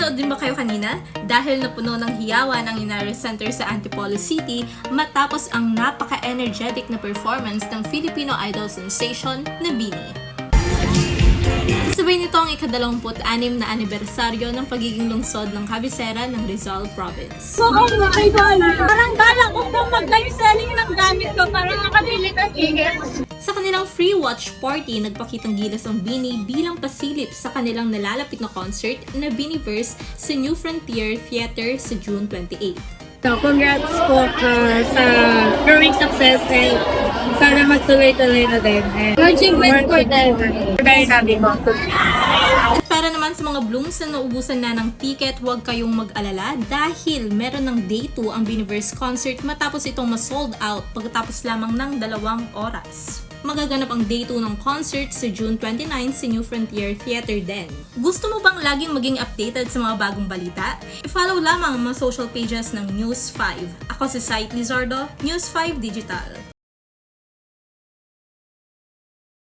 Nanood din ba kayo kanina? Dahil napuno ng hiyawan ang United Center sa Antipolo City matapos ang napaka-energetic na performance ng Filipino idol sensation na BINI. Kasabay nito ang ika-26 na anibersaryo ng pagiging lungsod ng kabisera ng Rizal Province. Oo, mga idol. Parang bala ko po mag-live selling ng gamit ko para makabili ng ticket. Sa kanilang free watch party, nagpakitang gilas ang BINI bilang pasilip sa kanilang nalalapit na concert na BINIverse sa New Frontier Theater sa June 28. So, congrats po sa growing success and sana magtuloy-tuloy na din. Watching with forever. Very happy po. At para naman sa mga blooms na naubusan na ng ticket, huwag kayong mag-alala dahil meron ng Day 2 ang BINIverse concert matapos itong ma-sold out pagkatapos lamang ng 2 oras. Magaganap ang Day 2 ng concert sa June 29 sa New Frontier Theater din. Gusto mo bang laging maging updated sa mga bagong balita? I-follow lamang ang mga social pages ng News 5. Ako si Said Lizardo, News 5 Digital.